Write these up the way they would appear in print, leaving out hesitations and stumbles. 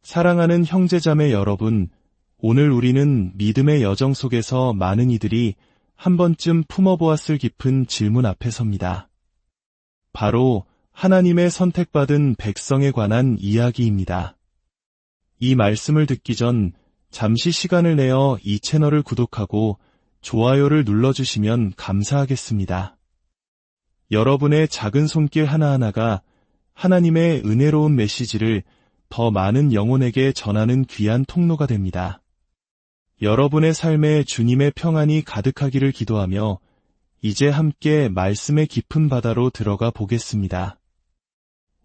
사랑하는 형제자매 여러분, 오늘 우리는 믿음의 여정 속에서 많은 이들이 한 번쯤 품어보았을 깊은 질문 앞에 섭니다. 바로 하나님의 선택받은 백성에 관한 이야기입니다. 이 말씀을 듣기 전 잠시 시간을 내어 이 채널을 구독하고 좋아요를 눌러주시면 감사하겠습니다. 여러분의 작은 손길 하나하나가 하나님의 은혜로운 메시지를 더 많은 영혼에게 전하는 귀한 통로가 됩니다. 여러분의 삶에 주님의 평안이 가득하기를 기도하며 이제 함께 말씀의 깊은 바다로 들어가 보겠습니다.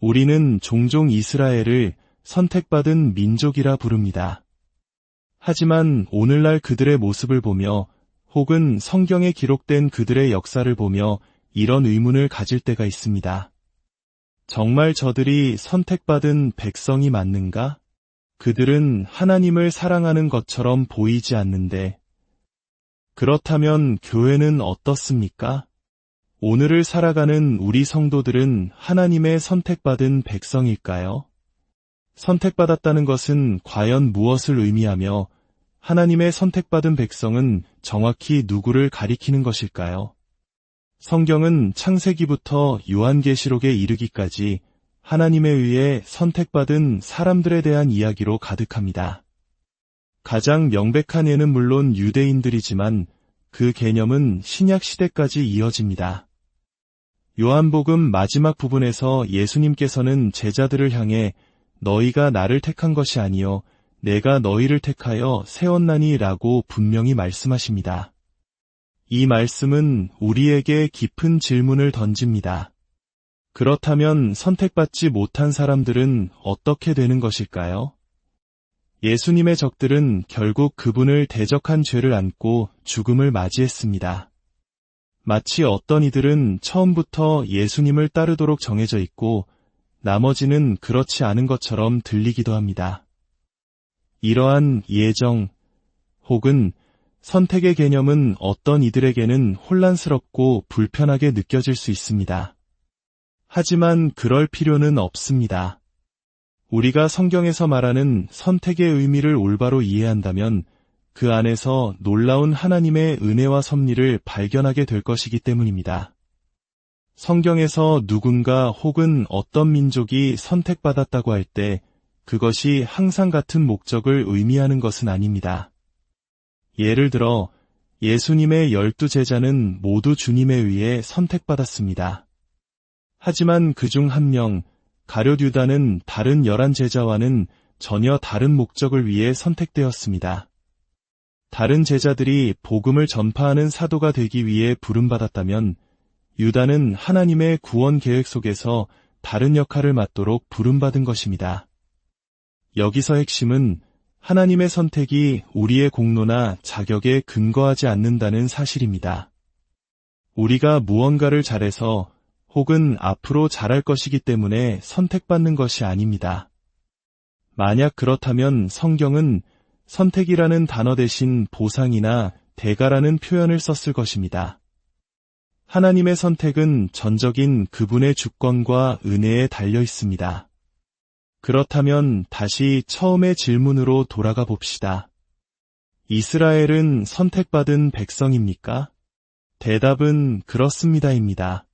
우리는 종종 이스라엘을 선택받은 민족이라 부릅니다. 하지만 오늘날 그들의 모습을 보며 혹은 성경에 기록된 그들의 역사를 보며 이런 의문을 가질 때가 있습니다. 정말 저들이 선택받은 백성이 맞는가? 그들은 하나님을 사랑하는 것처럼 보이지 않는데. 그렇다면 교회는 어떻습니까? 오늘을 살아가는 우리 성도들은 하나님의 선택받은 백성일까요? 선택받았다는 것은 과연 무엇을 의미하며 하나님의 선택받은 백성은 정확히 누구를 가리키는 것일까요? 성경은 창세기부터 요한계시록에 이르기까지 하나님에 의해 선택받은 사람들에 대한 이야기로 가득합니다. 가장 명백한 예는 물론 유대인들이지만 그 개념은 신약 시대까지 이어집니다. 요한복음 마지막 부분에서 예수님께서는 제자들을 향해 너희가 나를 택한 것이 아니요 내가 너희를 택하여 세웠나니 라고 분명히 말씀하십니다. 이 말씀은 우리에게 깊은 질문을 던집니다. 그렇다면 선택받지 못한 사람들은 어떻게 되는 것일까요? 예수님의 적들은 결국 그분을 대적한 죄를 안고 죽음을 맞이했습니다. 마치 어떤 이들은 처음부터 예수님을 따르도록 정해져 있고 나머지는 그렇지 않은 것처럼 들리기도 합니다. 이러한 예정 혹은 선택의 개념은 어떤 이들에게는 혼란스럽고 불편하게 느껴질 수 있습니다. 하지만 그럴 필요는 없습니다. 우리가 성경에서 말하는 선택의 의미를 올바로 이해한다면 그 안에서 놀라운 하나님의 은혜와 섭리를 발견하게 될 것이기 때문입니다. 성경에서 누군가 혹은 어떤 민족이 선택받았다고 할 때 그것이 항상 같은 목적을 의미하는 것은 아닙니다. 예를 들어 예수님의 12제자는 모두 주님에 의해 선택받았습니다. 하지만 그중 한 명, 가룟 유다는 다른 11제자와는 전혀 다른 목적을 위해 선택되었습니다. 다른 제자들이 복음을 전파하는 사도가 되기 위해 부름받았다면 유다는 하나님의 구원 계획 속에서 다른 역할을 맡도록 부름받은 것입니다. 여기서 핵심은 하나님의 선택이 우리의 공로나 자격에 근거하지 않는다는 사실입니다. 우리가 무언가를 잘해서 혹은 앞으로 잘할 것이기 때문에 선택받는 것이 아닙니다. 만약 그렇다면 성경은 선택이라는 단어 대신 보상이나 대가라는 표현을 썼을 것입니다. 하나님의 선택은 전적인 그분의 주권과 은혜에 달려 있습니다. 그렇다면 다시 처음의 질문으로 돌아가 봅시다. 이스라엘은 선택받은 백성입니까? 대답은 그렇습니다입니다.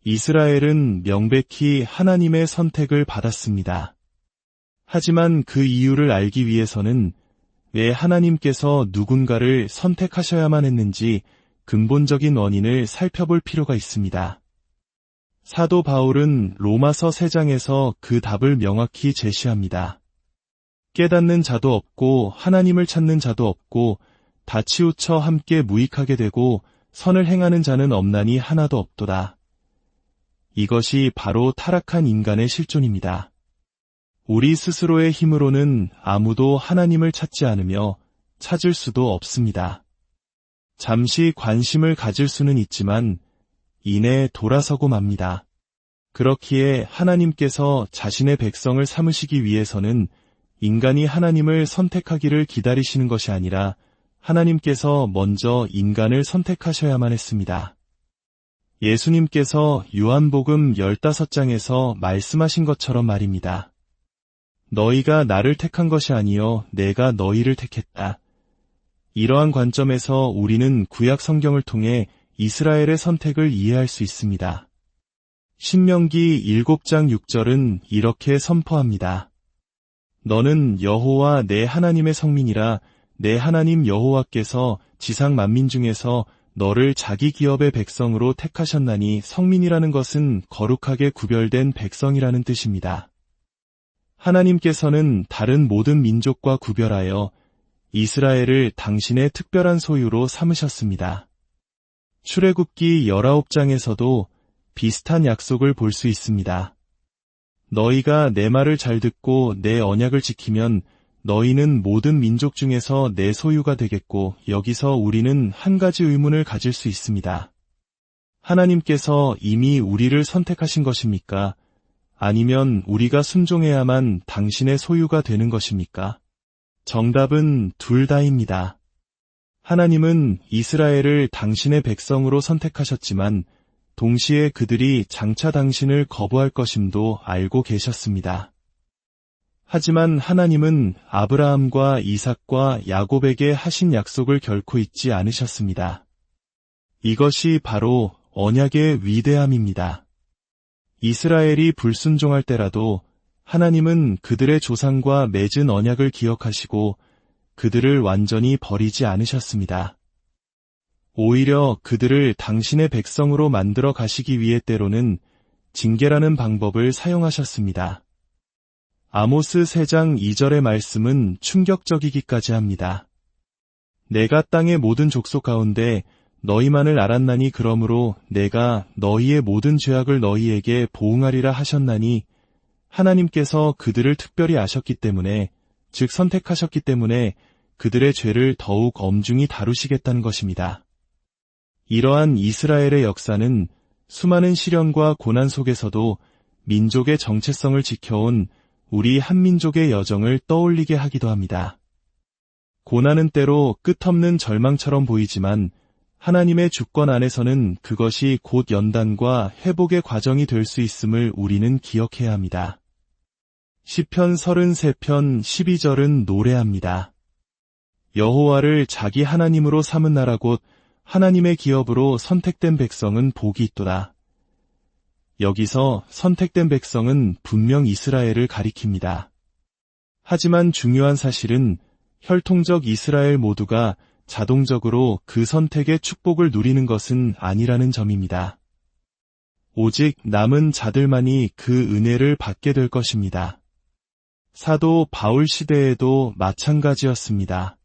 이스라엘은 명백히 하나님의 선택을 받았습니다. 하지만 그 이유를 알기 위해서는 왜 하나님께서 누군가를 선택하셔야만 했는지 근본적인 원인을 살펴볼 필요가 있습니다. 사도 바울은 로마서 3장에서 그 답을 명확히 제시합니다. 깨닫는 자도 없고 하나님을 찾는 자도 없고 다 치우쳐 함께 무익하게 되고 선을 행하는 자는 없나니 하나도 없도다. 이것이 바로 타락한 인간의 실존입니다. 우리 스스로의 힘으로는 아무도 하나님을 찾지 않으며 찾을 수도 없습니다. 잠시 관심을 가질 수는 있지만 이내 돌아서고 맙니다. 그렇기에 하나님께서 자신의 백성을 삼으시기 위해서는 인간이 하나님을 선택하기를 기다리시는 것이 아니라 하나님께서 먼저 인간을 선택하셔야만 했습니다. 예수님께서 요한복음 15장에서 말씀하신 것처럼 말입니다. 너희가 나를 택한 것이 아니요 내가 너희를 택했다. 이러한 관점에서 우리는 구약 성경을 통해 이스라엘의 선택을 이해할 수 있습니다. 신명기 7장 6절은 이렇게 선포합니다. 너는 여호와 내 하나님의 성민이라. 내 하나님 여호와께서 지상 만민 중에서 너를 자기 기업의 백성으로 택하셨나니, 성민이라는 것은 거룩하게 구별된 백성이라는 뜻입니다. 하나님께서는 다른 모든 민족과 구별하여 이스라엘을 당신의 특별한 소유로 삼으셨습니다. 출애굽기 19장에서도 비슷한 약속을 볼 수 있습니다. 너희가 내 말을 잘 듣고 내 언약을 지키면 너희는 모든 민족 중에서 내 소유가 되겠고, 여기서 우리는 한 가지 의문을 가질 수 있습니다. 하나님께서 이미 우리를 선택하신 것입니까? 아니면 우리가 순종해야만 당신의 소유가 되는 것입니까? 정답은 둘 다입니다. 하나님은 이스라엘을 당신의 백성으로 선택하셨지만 동시에 그들이 장차 당신을 거부할 것임도 알고 계셨습니다. 하지만 하나님은 아브라함과 이삭과 야곱에게 하신 약속을 결코 잊지 않으셨습니다. 이것이 바로 언약의 위대함입니다. 이스라엘이 불순종할 때라도 하나님은 그들의 조상과 맺은 언약을 기억하시고 그들을 완전히 버리지 않으셨습니다. 오히려 그들을 당신의 백성으로 만들어 가시기 위해 때로는 징계라는 방법을 사용하셨습니다. 아모스 3장 2절의 말씀은 충격적이기까지 합니다. 내가 땅의 모든 족속 가운데 너희만을 알았나니, 그러므로 내가 너희의 모든 죄악을 너희에게 보응하리라 하셨나니, 하나님께서 그들을 특별히 아셨기 때문에, 즉 선택하셨기 때문에 그들의 죄를 더욱 엄중히 다루시겠다는 것입니다. 이러한 이스라엘의 역사는 수많은 시련과 고난 속에서도 민족의 정체성을 지켜온 우리 한민족의 여정을 떠올리게 하기도 합니다. 고난은 때로 끝없는 절망처럼 보이지만 하나님의 주권 안에서는 그것이 곧 연단과 회복의 과정이 될 수 있음을 우리는 기억해야 합니다. 시편 33편 12절은 노래합니다. 여호와를 자기 하나님으로 삼은 나라 곧 하나님의 기업으로 선택된 백성은 복이 있도다. 여기서 선택된 백성은 분명 이스라엘을 가리킵니다. 하지만 중요한 사실은 혈통적 이스라엘 모두가 자동적으로 그 선택의 축복을 누리는 것은 아니라는 점입니다. 오직 남은 자들만이 그 은혜를 받게 될 것입니다. 사도 바울 시대에도 마찬가지였습니다.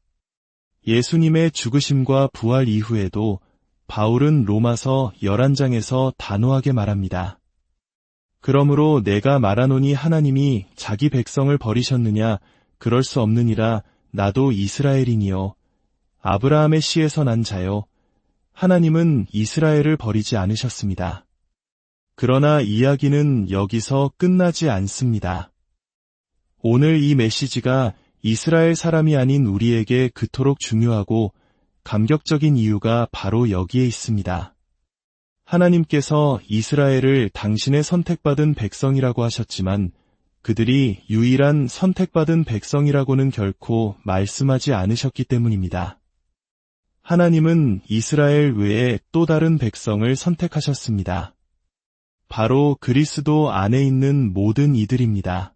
예수님의 죽으심과 부활 이후에도 바울은 로마서 11장에서 단호하게 말합니다. 그러므로 내가 말하노니 하나님이 자기 백성을 버리셨느냐? 그럴 수 없느니라. 나도 이스라엘이니요 아브라함의 씨에서 난 자요. 하나님은 이스라엘을 버리지 않으셨습니다. 그러나 이야기는 여기서 끝나지 않습니다. 오늘 이 메시지가 이스라엘 사람이 아닌 우리에게 그토록 중요하고 감격적인 이유가 바로 여기에 있습니다. 하나님께서 이스라엘을 당신의 선택받은 백성이라고 하셨지만 그들이 유일한 선택받은 백성이라고는 결코 말씀하지 않으셨기 때문입니다. 하나님은 이스라엘 외에 또 다른 백성을 선택하셨습니다. 바로 그리스도 안에 있는 모든 이들입니다.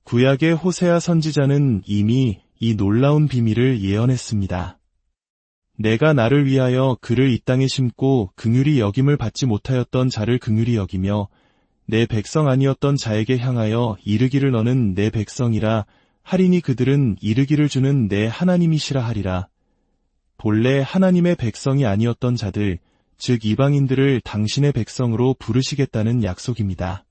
구약의 호세아 선지자는 이미 이 놀라운 비밀을 예언했습니다. 내가 나를 위하여 그를 이 땅에 심고 긍휼히 여김을 받지 못하였던 자를 긍휼히 여기며 내 백성 아니었던 자에게 향하여 이르기를 너는 내 백성이라 하리니 그들은 이르기를 주는 내 하나님이시라 하리라. 본래 하나님의 백성이 아니었던 자들, 즉 이방인들을 당신의 백성으로 부르시겠다는 약속입니다.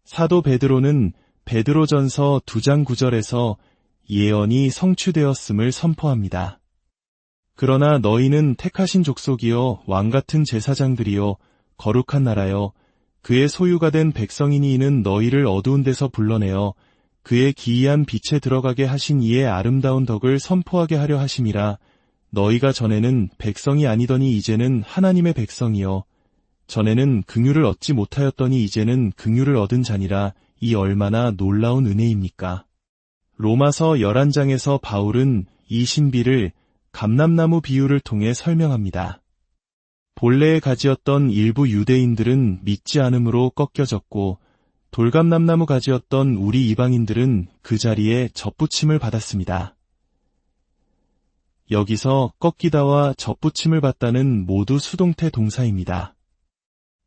사도 베드로는 베드로전서 2장 9절에서 예언이 성취되었음을 선포합니다. 그러나 너희는 택하신 족속이요 왕같은 제사장들이요 거룩한 나라요 그의 소유가 된 백성이니 이는 너희를 어두운 데서 불러내어 그의 기이한 빛에 들어가게 하신 이의 아름다운 덕을 선포하게 하려 하심이라. 너희가 전에는 백성이 아니더니 이제는 하나님의 백성이요 전에는 긍휼을 얻지 못하였더니 이제는 긍휼을 얻은 자니라. 이 얼마나 놀라운 은혜입니까? 로마서 11장에서 바울은 이 신비를 감람나무 비유를 통해 설명합니다. 본래의 가지였던 일부 유대인들은 믿지 않음으로 꺾여졌고 돌감람나무 가지였던 우리 이방인들은 그 자리에 접붙임을 받았습니다. 여기서 꺾이다와 접붙임을 받다는 모두 수동태 동사입니다.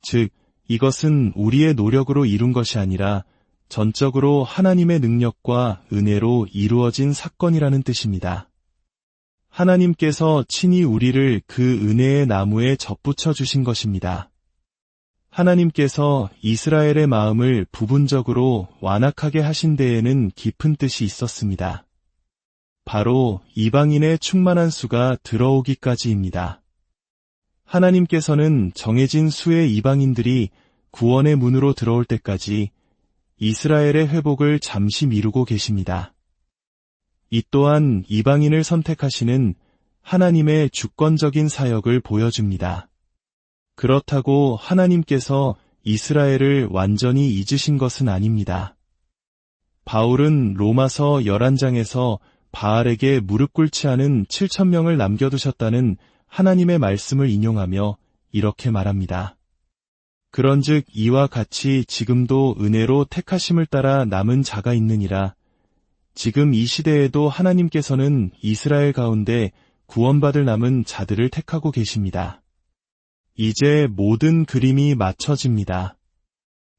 즉, 이것은 우리의 노력으로 이룬 것이 아니라 전적으로 하나님의 능력과 은혜로 이루어진 사건이라는 뜻입니다. 하나님께서 친히 우리를 그 은혜의 나무에 접붙여 주신 것입니다. 하나님께서 이스라엘의 마음을 부분적으로 완악하게 하신 데에는 깊은 뜻이 있었습니다. 바로 이방인의 충만한 수가 들어오기까지입니다. 하나님께서는 정해진 수의 이방인들이 구원의 문으로 들어올 때까지 이스라엘의 회복을 잠시 미루고 계십니다. 이 또한 이방인을 선택하시는 하나님의 주권적인 사역을 보여줍니다. 그렇다고 하나님께서 이스라엘을 완전히 잊으신 것은 아닙니다. 바울은 로마서 11장에서 바알에게 무릎 꿇지 않은 7,000명을 남겨두셨다는 하나님의 말씀을 인용하며 이렇게 말합니다. 그런즉 이와 같이 지금도 은혜로 택하심을 따라 남은 자가 있느니라. 지금 이 시대에도 하나님께서는 이스라엘 가운데 구원받을 남은 자들을 택하고 계십니다. 이제 모든 그림이 맞춰집니다.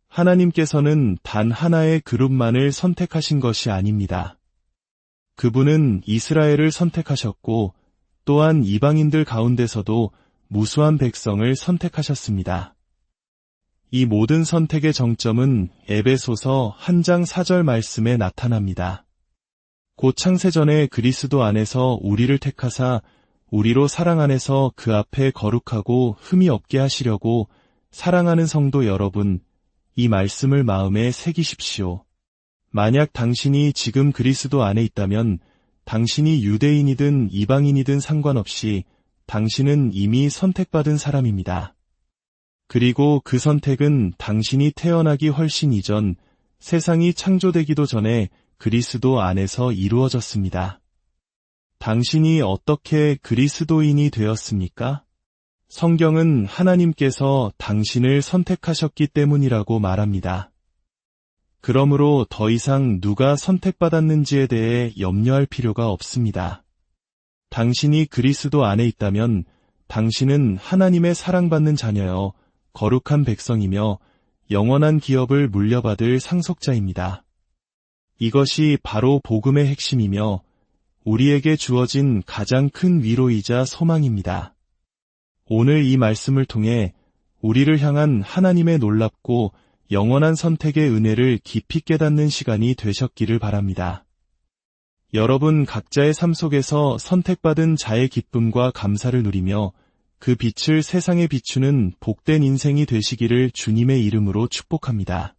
하나님께서는 단 하나의 그룹만을 선택하신 것이 아닙니다. 그분은 이스라엘을 선택하셨고 또한 이방인들 가운데서도 무수한 백성을 선택하셨습니다. 이 모든 선택의 정점은 에베소서 1장 4절 말씀에 나타납니다. 곧 창세전에 그리스도 안에서 우리를 택하사 우리로 사랑 안에서 그 앞에 거룩하고 흠이 없게 하시려고 사랑하는 성도 여러분, 이 말씀을 마음에 새기십시오. 만약 당신이 지금 그리스도 안에 있다면 당신이 유대인이든 이방인이든 상관없이 당신은 이미 선택받은 사람입니다. 그리고 그 선택은 당신이 태어나기 훨씬 이전, 세상이 창조되기도 전에 그리스도 안에서 이루어졌습니다. 당신이 어떻게 그리스도인이 되었습니까? 성경은 하나님께서 당신을 선택하셨기 때문이라고 말합니다. 그러므로 더 이상 누가 선택받았는지에 대해 염려할 필요가 없습니다. 당신이 그리스도 안에 있다면 당신은 하나님의 사랑받는 자녀여 거룩한 백성이며 영원한 기업을 물려받을 상속자입니다. 이것이 바로 복음의 핵심이며 우리에게 주어진 가장 큰 위로이자 소망입니다. 오늘 이 말씀을 통해 우리를 향한 하나님의 놀랍고 영원한 선택의 은혜를 깊이 깨닫는 시간이 되셨기를 바랍니다. 여러분 각자의 삶 속에서 선택받은 자의 기쁨과 감사를 누리며 그 빛을 세상에 비추는 복된 인생이 되시기를 주님의 이름으로 축복합니다.